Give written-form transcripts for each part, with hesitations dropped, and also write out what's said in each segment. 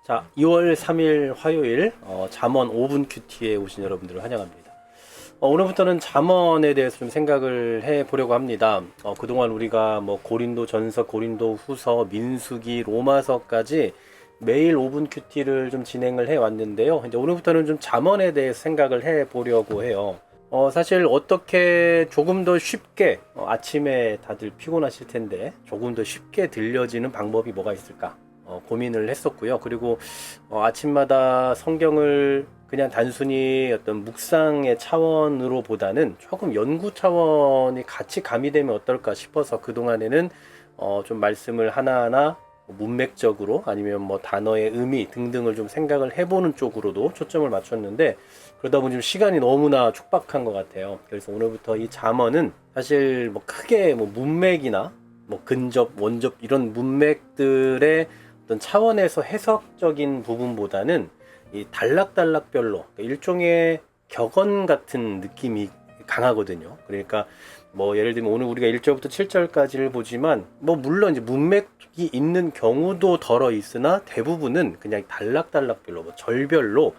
자, 2월 3일 화요일 잠언 5분 큐티에 오신 여러분들을 환영합니다. 오늘부터는 잠언에 대해서 좀 생각을 해보려고 합니다. 그동안 우리가 뭐 고린도 전서, 고린도 후서, 민수기, 로마서까지 매일 5분 큐티를 좀 진행을 해왔는데요. 이제 오늘부터는 좀 잠언에 대해서 생각을 해보려고 해요. 사실 어떻게 조금 더 쉽게 아침에 다들 피곤하실 텐데 조금 더 쉽게 들려지는 방법이 뭐가 있을까? 고민을 했었고요. 그리고 아침마다 성경을 그냥 단순히 어떤 묵상의 차원으로 보다는 조금 연구 차원이 같이 가미되면 어떨까 싶어서 그동안에는 좀 말씀을 하나하나 문맥적으로 아니면 뭐 단어의 의미 등등을 좀 생각을 해보는 쪽으로도 초점을 맞췄는데, 그러다 보니 좀 시간이 너무나 촉박한 것 같아요. 그래서 오늘부터 이 잠언은 사실 뭐 크게 뭐 문맥이나 뭐 근접, 원접 이런 문맥들의 어떤 차원에서 해석적인 부분보다는 이 단락단락별로 일종의 격언 같은 느낌이 강하거든요. 그러니까 뭐 예를 들면 오늘 우리가 1절부터 7절까지를 보지만 뭐 물론 이제 문맥이 있는 경우도 덜어 있으나 대부분은 그냥 단락단락별로 뭐 절별로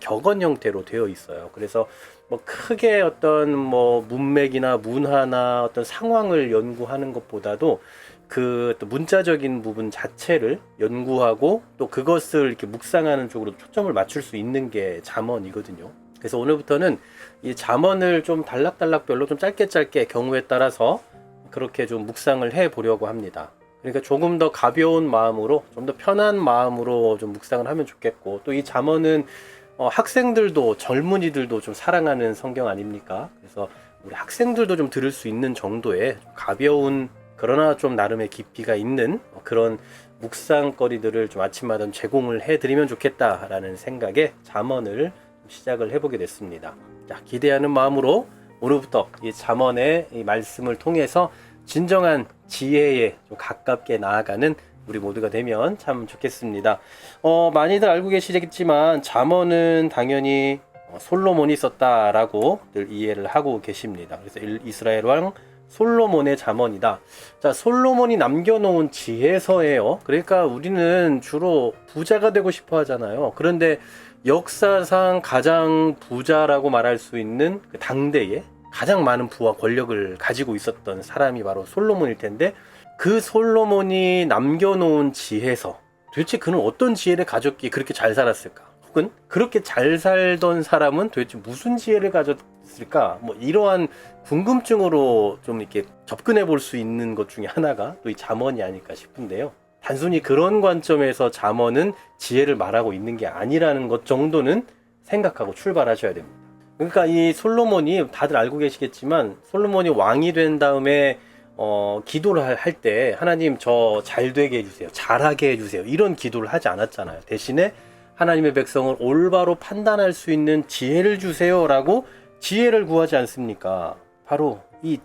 격언 형태로 되어 있어요. 그래서 뭐 크게 어떤 뭐 문맥이나 문화나 어떤 상황을 연구하는 것보다도 그 또 문자적인 부분 자체를 연구하고 또 그것을 이렇게 묵상하는 쪽으로 초점을 맞출 수 있는 게 잠언이거든요. 그래서 오늘부터는 이 잠언을 좀 단락단락별로 좀 짧게 경우에 따라서 그렇게 좀 묵상을 해 보려고 합니다. 그러니까 조금 더 가벼운 마음으로, 좀 더 편한 마음으로 좀 묵상을 하면 좋겠고, 또 이 잠언은 학생들도 젊은이들도 좀 사랑하는 성경 아닙니까? 그래서 우리 학생들도 좀 들을 수 있는 정도의 좀 가벼운, 그러나 좀 나름의 깊이가 있는 그런 묵상거리들을 좀 아침마다 제공을 해드리면 좋겠다라는 생각에 잠언을 시작을 해보게 됐습니다. 자, 기대하는 마음으로 오늘부터 이 잠언의 이 말씀을 통해서 진정한 지혜에 좀 가깝게 나아가는 우리 모두가 되면 참 좋겠습니다. 많이들 알고 계시겠지만 잠언은 당연히 솔로몬이 썼다라고 늘 이해를 하고 계십니다. 그래서 이스라엘 왕 솔로몬의 잠언이다. 자, 솔로몬이 남겨놓은 지혜서예요. 그러니까 우리는 주로 부자가 되고 싶어 하잖아요. 그런데 역사상 가장 부자라고 말할 수 있는 그 당대에 가장 많은 부와 권력을 가지고 있었던 사람이 바로 솔로몬일 텐데, 그 솔로몬이 남겨놓은 지혜서, 도대체 그는 어떤 지혜를 가졌기에 그렇게 잘 살았을까? 혹은 그렇게 잘 살던 사람은 도대체 무슨 지혜를 가졌을까? 뭐 이러한 궁금증으로 좀 이렇게 접근해 볼 수 있는 것 중에 하나가 또 이 잠언이 아닐까 싶은데요. 단순히 그런 관점에서 잠언은 지혜를 말하고 있는 게 아니라는 것 정도는 생각하고 출발하셔야 됩니다. 그러니까 이 솔로몬이, 다들 알고 계시겠지만 솔로몬이 왕이 된 다음에 기도를 할 때 하나님 저 잘 되게 해주세요, 잘하게 해주세요, 이런 기도를 하지 않았잖아요. 대신에 하나님의 백성을 올바로 판단할 수 있는 지혜를 주세요 라고 지혜를 구하지 않습니까? 바로 이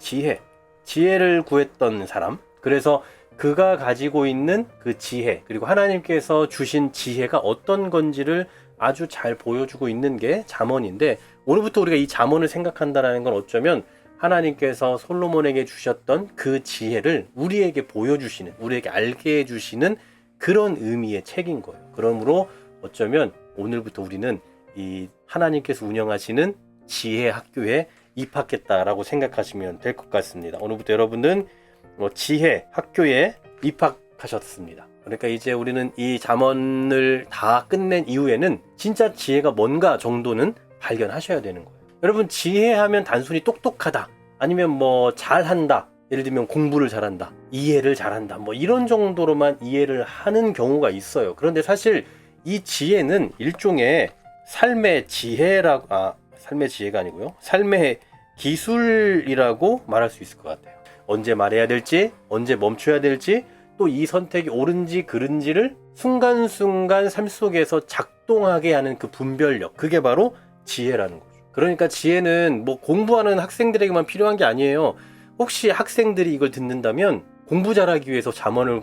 지혜를 구했던 사람, 그래서 그가 가지고 있는 그 지혜, 그리고 하나님께서 주신 지혜가 어떤 건지를 아주 잘 보여주고 있는 게 잠언인데, 오늘부터 우리가 이 잠언을 생각한다는 건 어쩌면 하나님께서 솔로몬에게 주셨던 그 지혜를 우리에게 보여주시는, 우리에게 알게 해주시는 그런 의미의 책인 거예요. 그러므로 어쩌면 오늘부터 우리는 이 하나님께서 운영하시는 지혜 학교에 입학했다라고 생각하시면 될 것 같습니다. 오늘부터 여러분은 지혜 학교에 입학하셨습니다. 그러니까 이제 우리는 이 잠언을 다 끝낸 이후에는 진짜 지혜가 뭔가 정도는 발견하셔야 되는 거예요. 여러분, 지혜하면 단순히 똑똑하다, 아니면 뭐 잘한다, 예를 들면 공부를 잘한다, 이해를 잘한다, 뭐 이런 정도로만 이해를 하는 경우가 있어요. 그런데 사실 이 지혜는 일종의 삶의 지혜라고, 삶의 지혜가 아니고요, 삶의 기술이라고 말할 수 있을 것 같아요. 언제 말해야 될지, 언제 멈춰야 될지, 또 이 선택이 옳은지 그른지를 순간순간 삶 속에서 작동하게 하는 그 분별력, 그게 바로 지혜라는 거죠. 그러니까 지혜는 뭐 공부하는 학생들에게만 필요한 게 아니에요. 혹시 학생들이 이걸 듣는다면 공부 잘하기 위해서 잠언을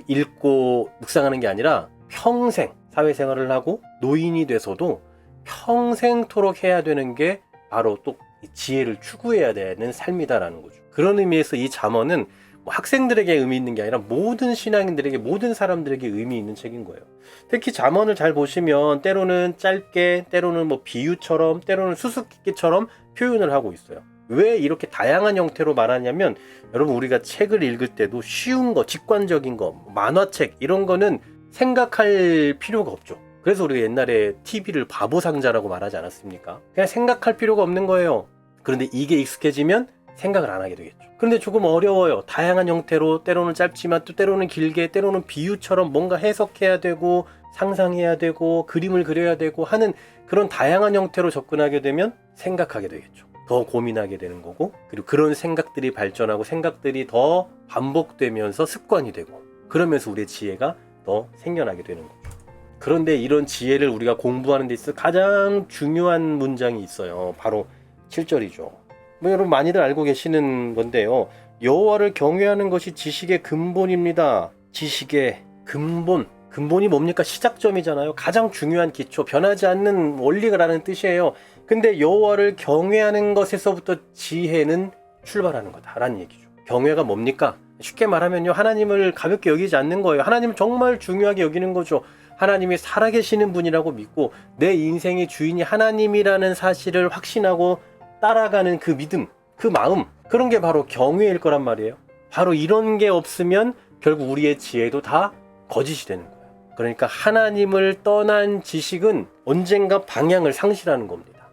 읽고 묵상하는 게 아니라 평생 사회생활을 하고 노인이 돼서도 평생토록 해야 되는 게 바로 또 지혜를 추구해야 되는 삶이다라는 거죠. 그런 의미에서 이 잠언은 뭐 학생들에게 의미 있는 게 아니라 모든 신앙인들에게, 모든 사람들에게 의미 있는 책인 거예요. 특히 잠언을 잘 보시면 때로는 짧게, 때로는 뭐 비유처럼, 때로는 수수께끼처럼 표현을 하고 있어요. 왜 이렇게 다양한 형태로 말하냐면, 여러분 우리가 책을 읽을 때도 쉬운 거, 직관적인 거, 만화책 이런 거는 생각할 필요가 없죠. 그래서 우리가 옛날에 TV를 바보 상자라고 말하지 않았습니까? 그냥 생각할 필요가 없는 거예요. 그런데 이게 익숙해지면 생각을 안 하게 되겠죠. 그런데 조금 어려워요. 다양한 형태로, 때로는 짧지만 또 때로는 길게, 때로는 비유처럼 뭔가 해석해야 되고 상상해야 되고 그림을 그려야 되고 하는 그런 다양한 형태로 접근하게 되면 생각하게 되겠죠. 더 고민하게 되는 거고, 그리고 그런 생각들이 발전하고 생각들이 더 반복되면서 습관이 되고, 그러면서 우리의 지혜가 더 생겨나게 되는 거죠. 그런데 이런 지혜를 우리가 공부하는 데 있어 가장 중요한 문장이 있어요. 바로 7절이죠. 뭐 여러분 많이들 알고 계시는 건데요. 여호와를 경외하는 것이 지식의 근본입니다. 지식의 근본. 근본이 뭡니까? 시작점이잖아요. 가장 중요한 기초, 변하지 않는 원리가라는 뜻이에요. 근데 여호와를 경외하는 것에서부터 지혜는 출발하는 거다라는 얘기죠. 경외가 뭡니까? 쉽게 말하면요, 하나님을 가볍게 여기지 않는 거예요. 하나님을 정말 중요하게 여기는 거죠. 하나님이 살아계시는 분이라고 믿고 내 인생의 주인이 하나님이라는 사실을 확신하고 따라가는 그 믿음, 그 마음, 그런 게 바로 경외일 거란 말이에요. 바로 이런 게 없으면 결국 우리의 지혜도 다 거짓이 되는 거예요. 그러니까 하나님을 떠난 지식은 언젠가 방향을 상실하는 겁니다.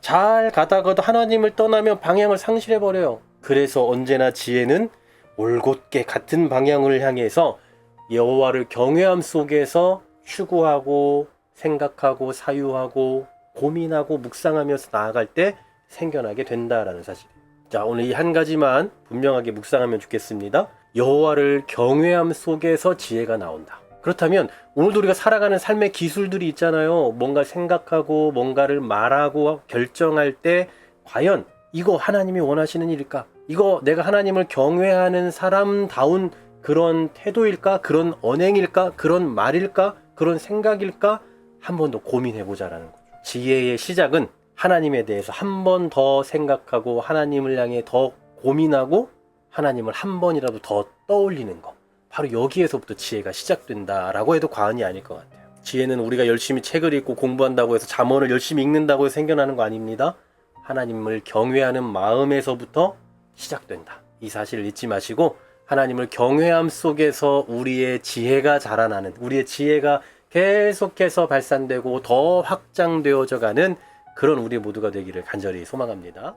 잘 가다가도 하나님을 떠나면 방향을 상실해버려요. 그래서 언제나 지혜는 올곧게 같은 방향을 향해서 여호와를 경외함 속에서 추구하고 생각하고 사유하고 고민하고 묵상하면서 나아갈 때 생겨나게 된다라는 사실이에요. 자, 오늘 이 한 가지만 분명하게 묵상하면 좋겠습니다. 여호와를 경외함 속에서 지혜가 나온다. 그렇다면 오늘도 우리가 살아가는 삶의 기술들이 있잖아요. 뭔가 생각하고 뭔가를 말하고 결정할 때 과연 이거 하나님이 원하시는 일일까? 이거 내가 하나님을 경외하는 사람다운 그런 태도일까? 그런 언행일까? 그런 말일까? 그런 생각일까? 한 번 더 고민해보자라는 거죠. 지혜의 시작은 하나님에 대해서 한 번 더 생각하고 하나님을 향해 더 고민하고 하나님을 한 번이라도 더 떠올리는 거. 바로 여기에서부터 지혜가 시작된다라고 해도 과언이 아닐 것 같아요. 지혜는 우리가 열심히 책을 읽고 공부한다고 해서 잠언을 열심히 읽는다고 해서 생겨나는 거 아닙니다. 하나님을 경외하는 마음에서부터 시작된다. 이 사실을 잊지 마시고 하나님을 경외함 속에서 우리의 지혜가 자라나는, 우리의 지혜가 계속해서 발산되고 더 확장되어져 가는 그런 우리 모두가 되기를 간절히 소망합니다.